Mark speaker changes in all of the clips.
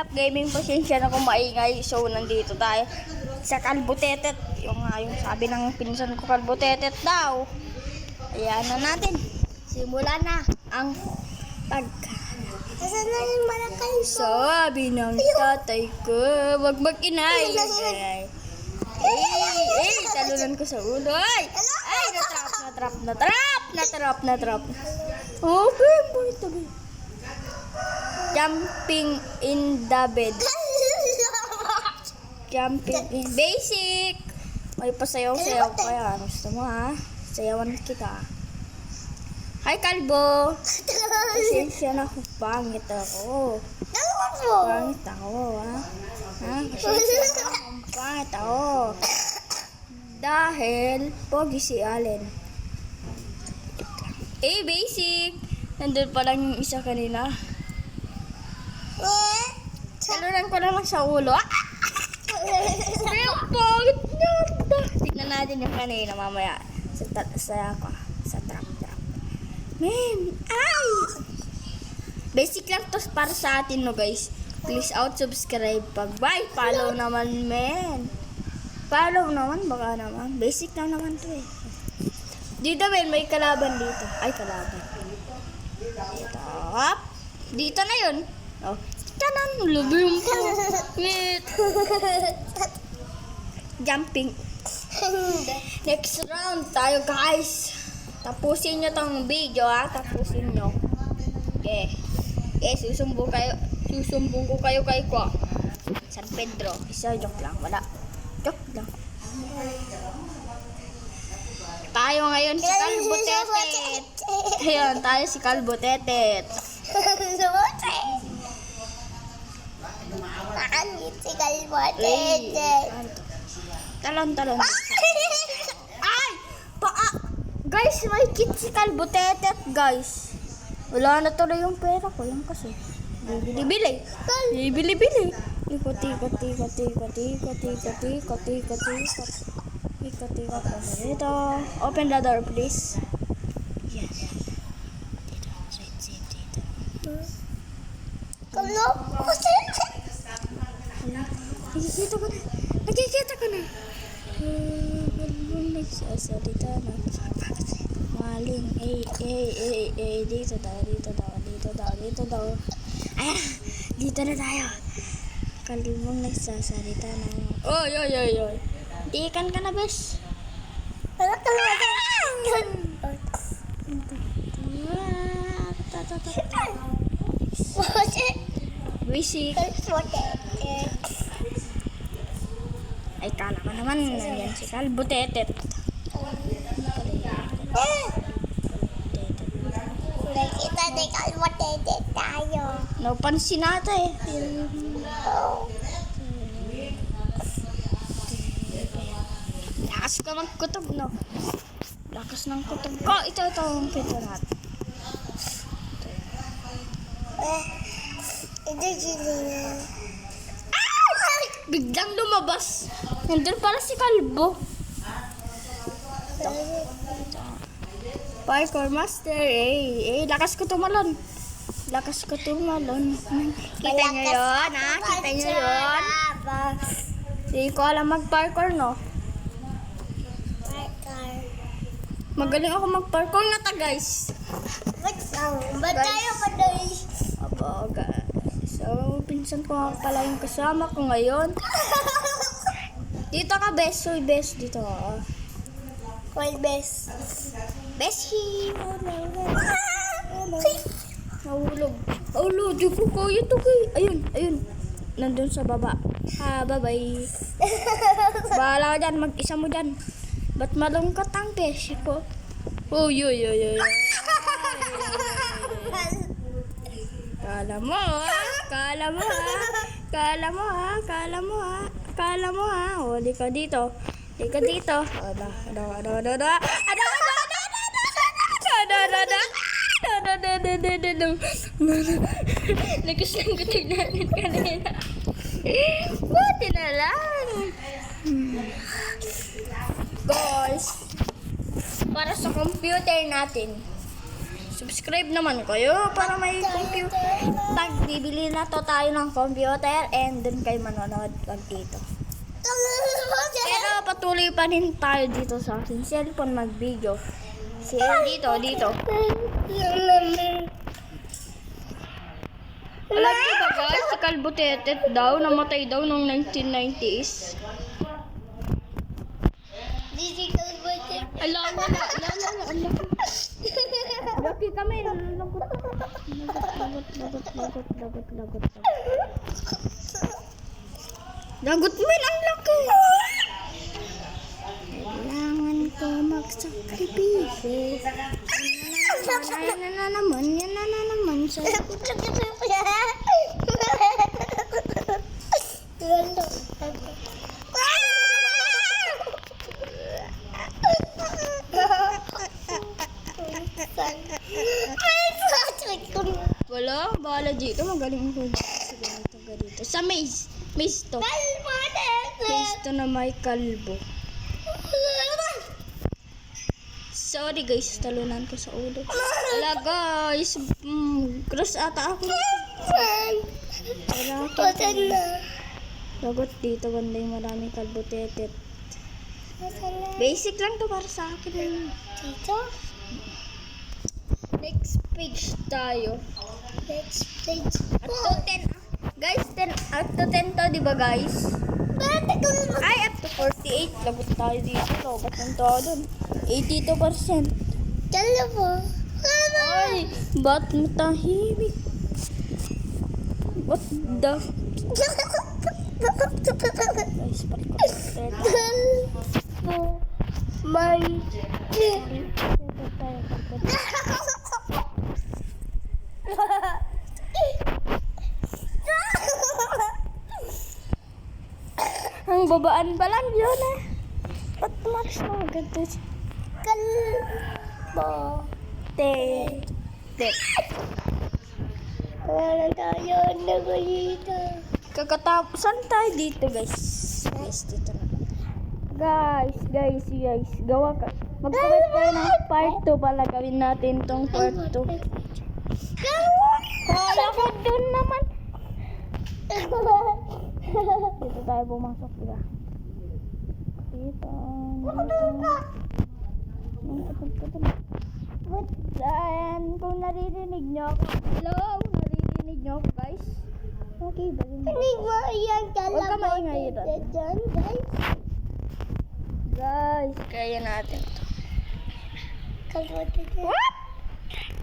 Speaker 1: up gaming? Pasensya na kung maingay. So, nandito tayo sa Kalbutetet. Yung sabi ng pinsan ko, Kalbutetet daw. Ayan na natin. Simulan na ang
Speaker 2: Asan na yung malakay ko?
Speaker 1: sabi ng tatay ko, wag mag-inay. Talunan ko sa ulo. Ay, natrap. Okay, boy, tabi. Jumping in the bed. Jumping in basic. May pasayaw-sayaw kaya. Gusto mo ha? Sayawan kita. Hi, Kalbo. Pasensya na kung pangit ako. Pangit ako, ha? Pasensya na kung pangit ako. Dahil, pogi si Allen. Basic. Nandun pa lang yung isa kanina. Talunan ko lang sa ulo. Pero pangit na. Tignan natin yung kanina mamaya. Sa trap. Man, ay! Basic lang to para sa atin, no, guys. Please subscribe. Bye, follow naman, man. Follow naman, baka naman. Basic lang naman to, eh. Dito, man, may kalaban dito. Ay, kalaban. Dito. Dito na yun. Oh. Tanan, lubim ko. Wait. Jumping. Next round tayo, guys. Tapusin nyo tong video, ha? Tapusin nyo. Okay. Susumbong ko kayo kay ko. San Pedro. Isa, joke lang. Wala. Joke lang. Tayo ngayon si Kalbutetet. Ayan, tayo si Kalbutetet.
Speaker 2: Pangit si Kalbutetet.
Speaker 1: Talon. Ay! Guys, may kit si Kalbutetet, guys. Wala na tuloy yung pera ko. Yan kasi. Bili-bili. Ikot. Dito. Open the door, please. Yes. Dito.
Speaker 2: Ano?
Speaker 1: Nakikita ko na. Nagsasalita na. Maling. Dito daw. Ayan. Dito na tayo. Kalimong nagsasalita na. Oy. Ikan ka na, bes.
Speaker 2: Ano talaga?
Speaker 1: Basic. Ay, kala ko naman. Nandiyan si Kalbutetet.
Speaker 2: Nakita ni Kalbutetet tayo.
Speaker 1: Napansin natin eh. Lakas ka magkutob, no? Lakas ng kutob ko. Ito ang pito natin. Biglang lumabas. Nandun pala si Kalbo. Parkour master. Lakas ko tumalon. Kita nyo yun, ha? Kita nyo yun? Hindi ko alam mag-parkour, no? Magaling ako mag-parkour na ta, guys.
Speaker 2: Ba't tayo pa doon?
Speaker 1: Aba, guys. So, pinsan ko nga pala yung kasama ko ngayon. Dito ka, best. Uy, best. Dito ka.
Speaker 2: Call best.
Speaker 1: Beshi! Nahulog. Di ko kaya ito, guys. Ayun. Nandun sa baba. Bye-bye. Bahala ka dyan. Mag-isa mo dyan. Ba't malungkot ang beshi ko? Uy. Kala mo ha. O, di ka dito. Lakas lang ko tignan kanina. Buti na lang. Guys, para sa computer natin. Subscribe naman kayo para may computer. Bibili na to tayo ng computer and dun kayo manonood pag dito. Pero patuloy pa rin tayo dito sa aking cellphone mag-video. Dito. Alam niyo ba guys, si Kalbo Tetet daw, namatay daw noong 1990s. Alam. Laki kami. Lagot mo ang laki. Kailangan ko magsakripisyo. Yan na naman. Wala, bahala dito. Magaling ko dito. Sa maze. Maze to. Maze to na may kalbo. Sorry guys, talunan ko sa ulo. Wala guys. Cross ata ako. Wala ako. Lagot dito, banday maraming kalbo tetet. Basic lang to para sa akin.
Speaker 2: Dito?
Speaker 1: Next page tayo.
Speaker 2: Next page.
Speaker 1: Up to 10. Guys, 10 up to 10 to, di ba guys? Ay, up to 48. Lagot tayo dito. Lagot ng to dun. 82%.
Speaker 2: Kala mo?
Speaker 1: Ay, ba't matahimik? What the? Guys, parang
Speaker 2: May
Speaker 1: ang babaan pa lang yun eh. Ba't tumakas mga ganito?
Speaker 2: kalbo.
Speaker 1: Te.
Speaker 2: Wala tayo nagulito.
Speaker 1: Kakatapusan tayo dito guys. Guys, dito na. Guys. Gawa ka. Mag-comment tayo ng part 2 pala. Gawin natin tong part 2. Kaya ko dun naman. Dito tayo pumasok, diba? Dito. Ayan, kung naririnig nyo ako. Hello? Naririnig nyo ako, guys? Okay, balik mo.
Speaker 2: Hindi mo yan
Speaker 1: Huwag ka maingay ito.
Speaker 2: dyan, guys.
Speaker 1: Guys, kaya natin to.
Speaker 2: Kalbo dyan.
Speaker 1: What?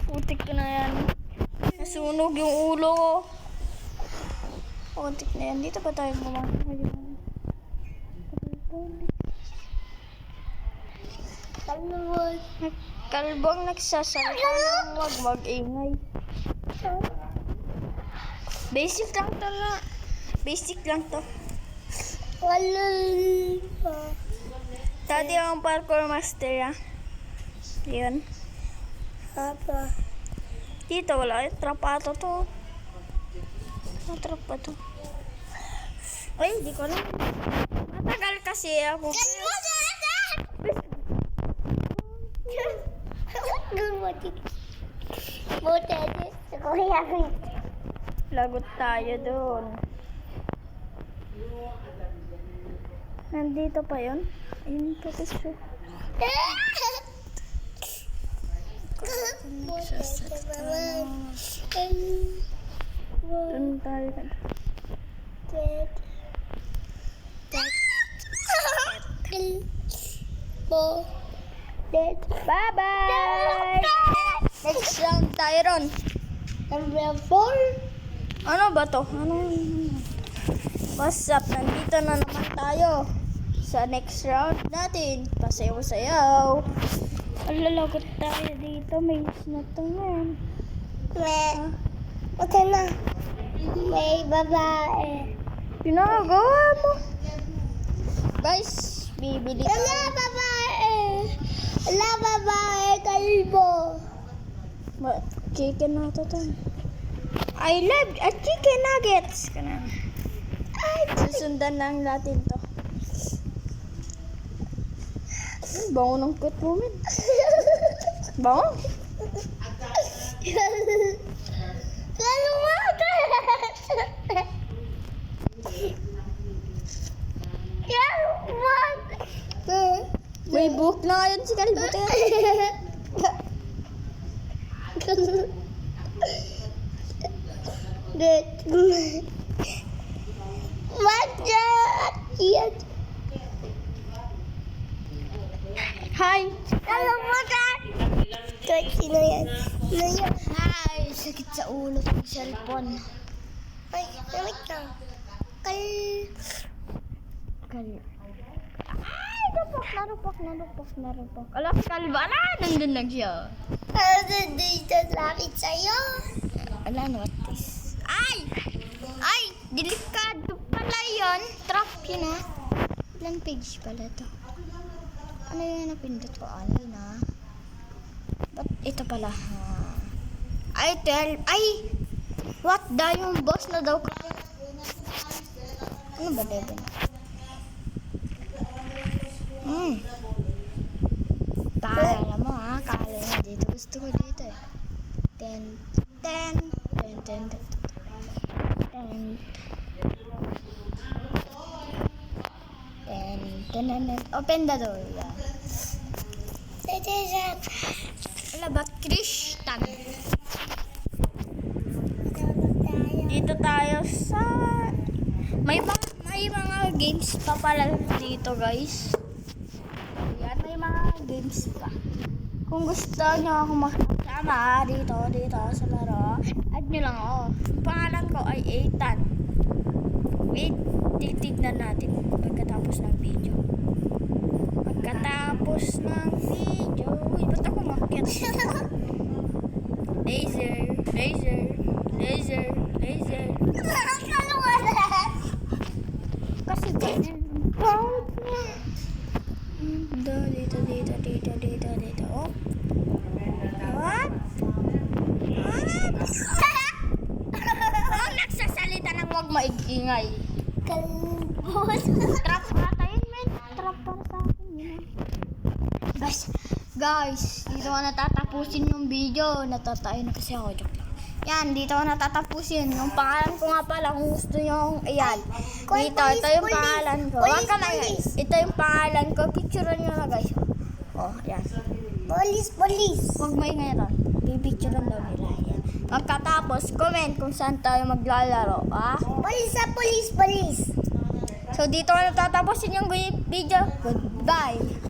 Speaker 1: Putik ko na yan. Nasunog yung ulo ko. Putik na yan. Dito pa tayo pumasok ngayon.
Speaker 2: Kalbo.
Speaker 1: Kalbong nagsasalita ng huwag mag-ingay. Basic lang to na. Basic lang to.
Speaker 2: Kalbo.
Speaker 1: Dati ang parkour master, ah. Yun.
Speaker 2: Apa.
Speaker 1: Dito wala. Trapato to. Trapato. Ay, di ko alam. Matagal kasi ako.
Speaker 2: Kalbo dyan! Kalbo dyan. Buti dyan. Kuya ko.
Speaker 1: Lagot tayo doon. Nandito pa yun? Ayun pa kasi. Doon tayo. Bye-bye! Next round tayo ron.
Speaker 2: Number 4.
Speaker 1: Ano ba to? What's up? Nandito na naman tayo sa next round natin. Pasayaw-sayaw. Alalagot tayo dito. May na to yan.
Speaker 2: Okay na. May babae.
Speaker 1: Pinagawa mo. Guys, bibili tayo.
Speaker 2: Ala babae. Ala babae. Kalbo.
Speaker 1: Chicken na to. I love chicken nuggets. Susundan lang natin to. Bango ng cut woman. Bango? May book na ngayon si Kalbutin.
Speaker 2: Yan.
Speaker 1: Hi!
Speaker 2: Kahit sino yan. Sino yan?
Speaker 1: Hi! Sakit sa ulo ng cellphone.
Speaker 2: Ay, wait lang.
Speaker 1: Ay! Narupok. Ala, si Kalba na! Nandun lang siya.
Speaker 2: Ano dito lapit sa'yo?
Speaker 1: Ala, what is? Ay! Ay! Delikado pala yun. Trap yun ah. Ilang page pala to? Ano yung napindot ko? Ano yun ah? Ba't ito pala? Ay, 12. Ay! What the? Yung boss na daw. Ano ba, Devin? Kala mo ha? Kala mo dito. Gusto ko dito eh. 10. Open the door. Yeah. Wala ba? Christian. Dito tayo sa... May mga games pa pala dito, guys. Yan, may mga games pa. Kung gusto nyo ako makasama dito sa laro, add nyo lang ako. Ang pangalan ko ay Ethan. Wait, titignan natin pagkatapos ng video. Uy, ba't ako makit? Laser. Kasi ganyan. Dito. Oh. What? Huwag nagsasalita ng huwag maingay.
Speaker 2: Kalbos.
Speaker 1: Trap ata yun, men. Trap para sa akin, yun. Guys, dito ko natatapusin yung video. Natatayo na kasi ako. Joke lang. Yan, dito ko natatapusin. Yung pangalan ko nga pala, kung gusto nyo, ayan. Dito, ito yung pangalan ko. Huwag ka na, guys. Ito yung pangalan ko. Picturean nyo na, guys. Oh, yan.
Speaker 2: Police.
Speaker 1: Huwag may ngayon. Pipicturean daw nila. Yan. Magkatapos, comment kung saan tayo maglalaro. Ah?
Speaker 2: Police.
Speaker 1: So, dito ko natatapusin yung video. Goodbye.